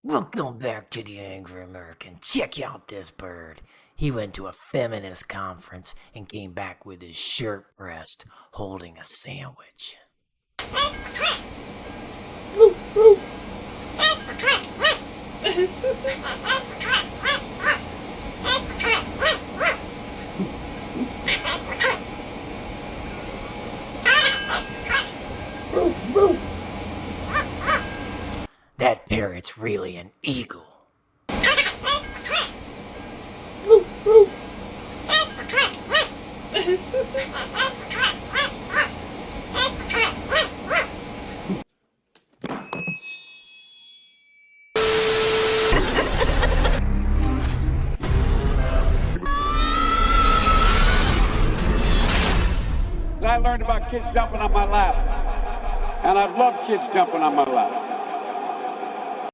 Welcome back to the Angry American. Check out this bird. He went to a feminist conference and came back with his shirt pressed, holding a sandwich. That parrot's really an eagle. I learned about kids jumping on my lap. And I've loved kids jumping on my lap.